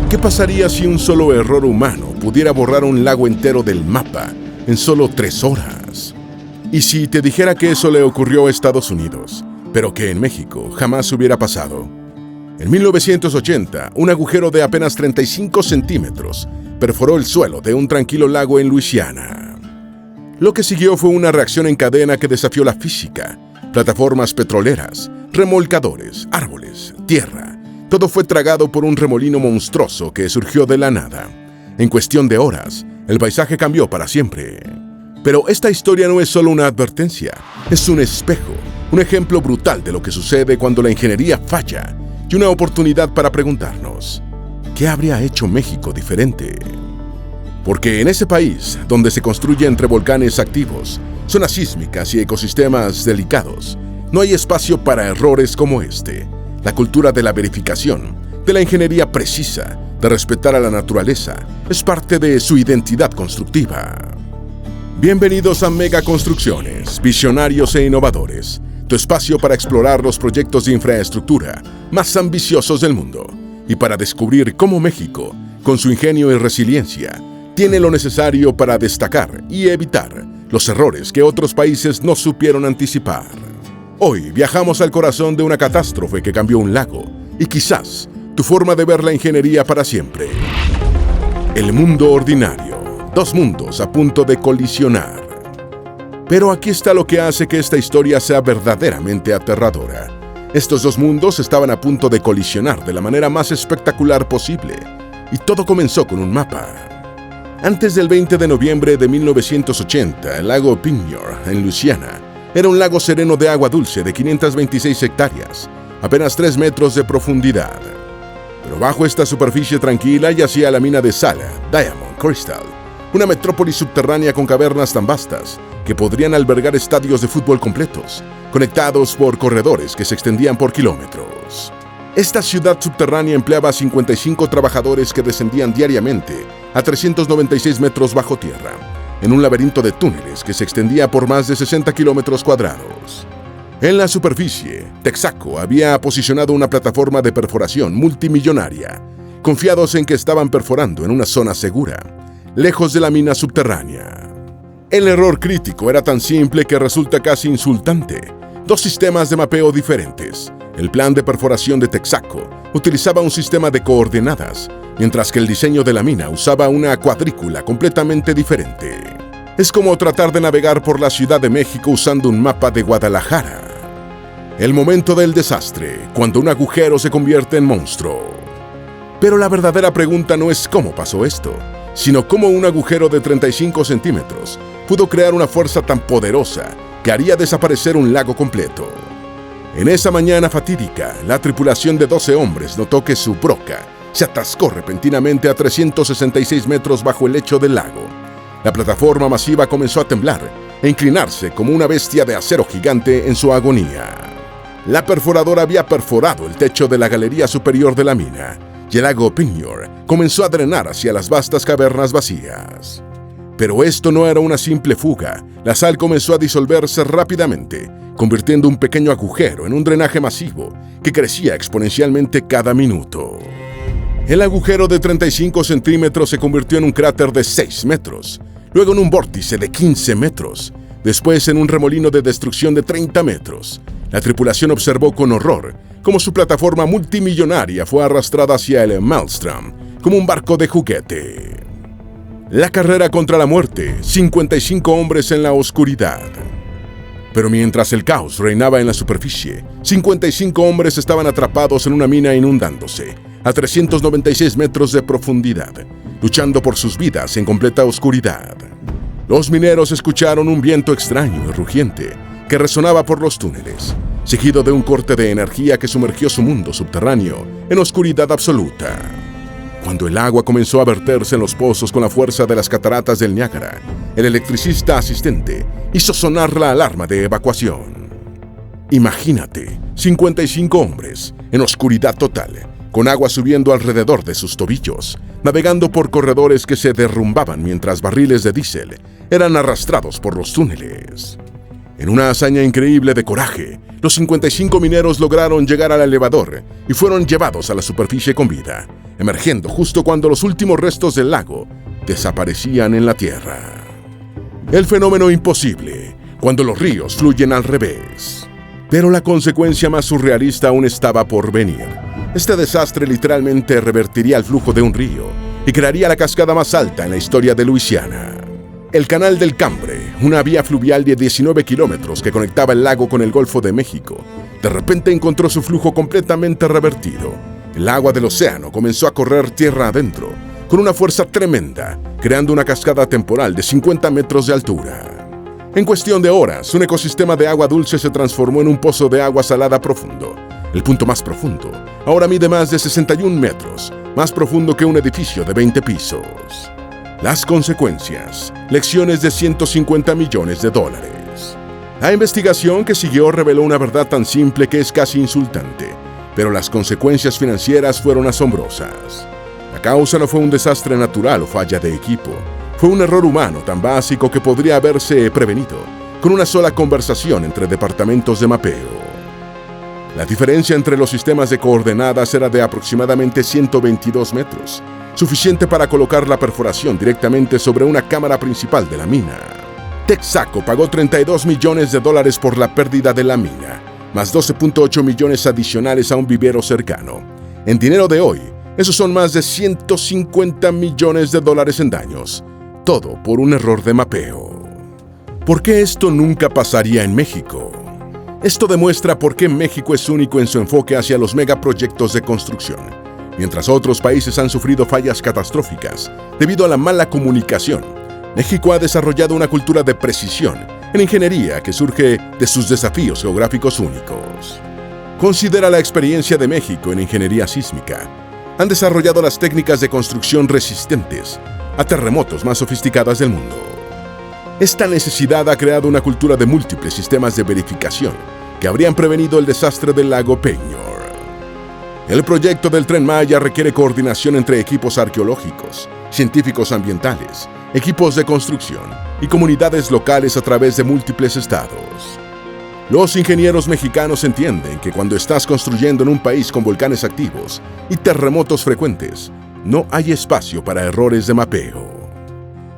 ¿Qué pasaría si un solo error humano pudiera borrar un lago entero del mapa en solo 3 horas? ¿Y si te dijera que eso le ocurrió a Estados Unidos, pero que en México jamás hubiera pasado? En 1980, un agujero de apenas 35 centímetros perforó el suelo de un tranquilo lago en Luisiana. Lo que siguió fue una reacción en cadena que desafió la física. Plataformas petroleras, remolcadores, árboles, tierra. Todo fue tragado por un remolino monstruoso que surgió de la nada. En cuestión de horas, el paisaje cambió para siempre. Pero esta historia no es solo una advertencia, es un espejo, un ejemplo brutal de lo que sucede cuando la ingeniería falla y una oportunidad para preguntarnos, ¿qué habría hecho México diferente? Porque en ese país, donde se construye entre volcanes activos, zonas sísmicas y ecosistemas delicados, no hay espacio para errores como este. La cultura de la verificación, de la ingeniería precisa, de respetar a la naturaleza, es parte de su identidad constructiva. Bienvenidos a Mega Construcciones, visionarios e innovadores, tu espacio para explorar los proyectos de infraestructura más ambiciosos del mundo y para descubrir cómo México, con su ingenio y resiliencia, tiene lo necesario para destacar y evitar los errores que otros países no supieron anticipar. Hoy viajamos al corazón de una catástrofe que cambió un lago y quizás tu forma de ver la ingeniería para siempre. El mundo ordinario, 2 mundos a punto de colisionar. Pero aquí está lo que hace que esta historia sea verdaderamente aterradora. Estos 2 mundos estaban a punto de colisionar de la manera más espectacular posible, y todo comenzó con un mapa. Antes del 20 de noviembre de 1980, el lago Pineyard, en Luisiana, era un lago sereno de agua dulce de 526 hectáreas, apenas 3 metros de profundidad. Pero bajo esta superficie tranquila yacía la mina de sal, Diamond Crystal, una metrópoli subterránea con cavernas tan vastas que podrían albergar estadios de fútbol completos, conectados por corredores que se extendían por kilómetros. Esta ciudad subterránea empleaba a 55 trabajadores que descendían diariamente a 396 metros bajo tierra, en un laberinto de túneles que se extendía por más de 60 kilómetros cuadrados. En la superficie, Texaco había posicionado una plataforma de perforación multimillonaria, confiados en que estaban perforando en una zona segura, lejos de la mina subterránea. El error crítico era tan simple que resulta casi insultante. 2 sistemas de mapeo diferentes. El plan de perforación de Texaco utilizaba un sistema de coordenadas, mientras que el diseño de la mina usaba una cuadrícula completamente diferente. Es como tratar de navegar por la Ciudad de México usando un mapa de Guadalajara. El momento del desastre, cuando un agujero se convierte en monstruo. Pero la verdadera pregunta no es cómo pasó esto, sino cómo un agujero de 35 centímetros pudo crear una fuerza tan poderosa que haría desaparecer un lago completo. En esa mañana fatídica, la tripulación de 12 hombres notó que su broca se atascó repentinamente a 366 metros bajo el lecho del lago. La plataforma masiva comenzó a temblar e inclinarse como una bestia de acero gigante en su agonía. La perforadora había perforado el techo de la galería superior de la mina, y el lago Pineyard comenzó a drenar hacia las vastas cavernas vacías. Pero esto no era una simple fuga. La sal comenzó a disolverse rápidamente, convirtiendo un pequeño agujero en un drenaje masivo que crecía exponencialmente cada minuto. El agujero de 35 centímetros se convirtió en un cráter de 6 metros, luego en un vórtice de 15 metros, después en un remolino de destrucción de 30 metros. La tripulación observó con horror cómo su plataforma multimillonaria fue arrastrada hacia el Maelstrom como un barco de juguete. La carrera contra la muerte, 55 hombres en la oscuridad. Pero mientras el caos reinaba en la superficie, 55 hombres estaban atrapados en una mina inundándose, a 396 metros de profundidad, luchando por sus vidas en completa oscuridad. Los mineros escucharon un viento extraño y rugiente que resonaba por los túneles, seguido de un corte de energía que sumergió su mundo subterráneo en oscuridad absoluta. Cuando el agua comenzó a verterse en los pozos con la fuerza de las cataratas del Niágara, el electricista asistente hizo sonar la alarma de evacuación. Imagínate, 55 hombres, en oscuridad total, con agua subiendo alrededor de sus tobillos, navegando por corredores que se derrumbaban mientras barriles de diésel eran arrastrados por los túneles. En una hazaña increíble de coraje, los 55 mineros lograron llegar al elevador y fueron llevados a la superficie con vida. emergiendo justo cuando los últimos restos del lago desaparecían en la tierra. El fenómeno imposible, cuando los ríos fluyen al revés. Pero la consecuencia más surrealista aún estaba por venir. Este desastre literalmente revertiría el flujo de un río y crearía la cascada más alta en la historia de Luisiana. El Canal del Cambre, una vía fluvial de 19 kilómetros que conectaba el lago con el Golfo de México, de repente encontró su flujo completamente revertido. El agua del océano comenzó a correr tierra adentro, con una fuerza tremenda, creando una cascada temporal de 50 metros de altura. En cuestión de horas, un ecosistema de agua dulce se transformó en un pozo de agua salada profundo. El punto más profundo ahora mide más de 61 metros, más profundo que un edificio de 20 pisos. Las consecuencias, lecciones de 150 millones de dólares. La investigación que siguió reveló una verdad tan simple que es casi insultante, pero las consecuencias financieras fueron asombrosas. La causa no fue un desastre natural o falla de equipo, fue un error humano tan básico que podría haberse prevenido con una sola conversación entre departamentos de mapeo. La diferencia entre los sistemas de coordenadas era de aproximadamente 122 metros, suficiente para colocar la perforación directamente sobre una cámara principal de la mina. Texaco pagó $32 millones por la pérdida de la mina, más 12.8 millones adicionales a un vivero cercano. En dinero de hoy, esos son más de $150 millones en daños, todo por un error de mapeo. ¿Por qué esto nunca pasaría en México? Esto demuestra por qué México es único en su enfoque hacia los megaproyectos de construcción, mientras otros países han sufrido fallas catastróficas debido a la mala comunicación. México ha desarrollado una cultura de precisión en ingeniería que surge de sus desafíos geográficos únicos. Considera la experiencia de México en ingeniería sísmica. Han desarrollado las técnicas de construcción resistentes a terremotos más sofisticadas del mundo. Esta necesidad ha creado una cultura de múltiples sistemas de verificación que habrían prevenido el desastre del lago Peñor. El proyecto del Tren Maya requiere coordinación entre equipos arqueológicos, científicos ambientales, equipos de construcción y comunidades locales a través de múltiples estados. Los ingenieros mexicanos entienden que cuando estás construyendo en un país con volcanes activos y terremotos frecuentes, no hay espacio para errores de mapeo.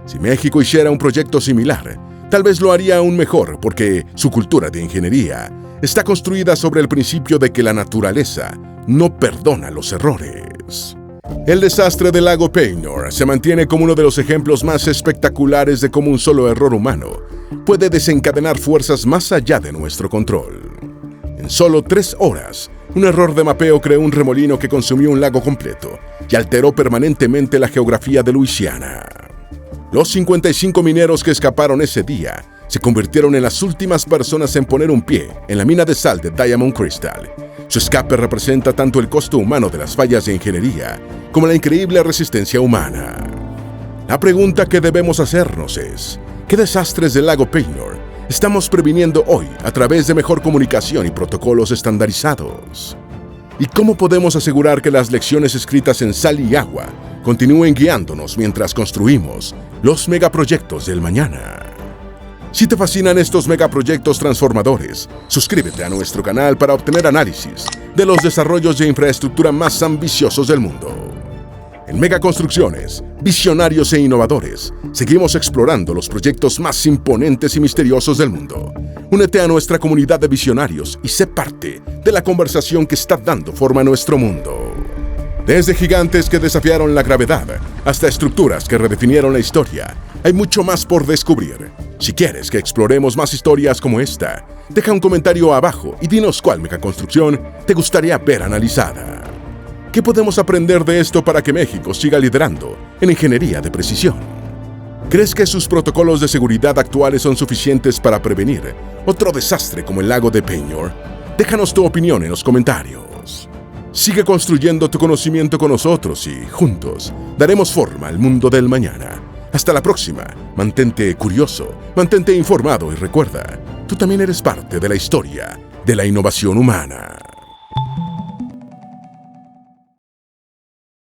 Si México hiciera un proyecto similar, tal vez lo haría aún mejor porque su cultura de ingeniería está construida sobre el principio de que la naturaleza no perdona los errores. El desastre del lago Peñor se mantiene como uno de los ejemplos más espectaculares de cómo un solo error humano puede desencadenar fuerzas más allá de nuestro control. En solo 3 horas, un error de mapeo creó un remolino que consumió un lago completo y alteró permanentemente la geografía de Luisiana. Los 55 mineros que escaparon ese día se convirtieron en las últimas personas en poner un pie en la mina de sal de Diamond Crystal. Su escape representa tanto el costo humano de las fallas de ingeniería como la increíble resistencia humana. La pregunta que debemos hacernos es, ¿qué desastres del lago Peñor estamos previniendo hoy a través de mejor comunicación y protocolos estandarizados? ¿Y cómo podemos asegurar que las lecciones escritas en sal y agua continúen guiándonos mientras construimos los megaproyectos del mañana? Si te fascinan estos megaproyectos transformadores, suscríbete a nuestro canal para obtener análisis de los desarrollos de infraestructura más ambiciosos del mundo. En Megaconstrucciones, visionarios e innovadores, seguimos explorando los proyectos más imponentes y misteriosos del mundo. Únete a nuestra comunidad de visionarios y sé parte de la conversación que está dando forma a nuestro mundo. Desde gigantes que desafiaron la gravedad hasta estructuras que redefinieron la historia, hay mucho más por descubrir. Si quieres que exploremos más historias como esta, deja un comentario abajo y dinos cuál megaconstrucción te gustaría ver analizada. ¿Qué podemos aprender de esto para que México siga liderando en ingeniería de precisión? ¿Crees que sus protocolos de seguridad actuales son suficientes para prevenir otro desastre como el lago de Peñor? Déjanos tu opinión en los comentarios. Sigue construyendo tu conocimiento con nosotros y, juntos, daremos forma al mundo del mañana. Hasta la próxima. Mantente curioso, mantente informado y recuerda, tú también eres parte de la historia de la innovación humana.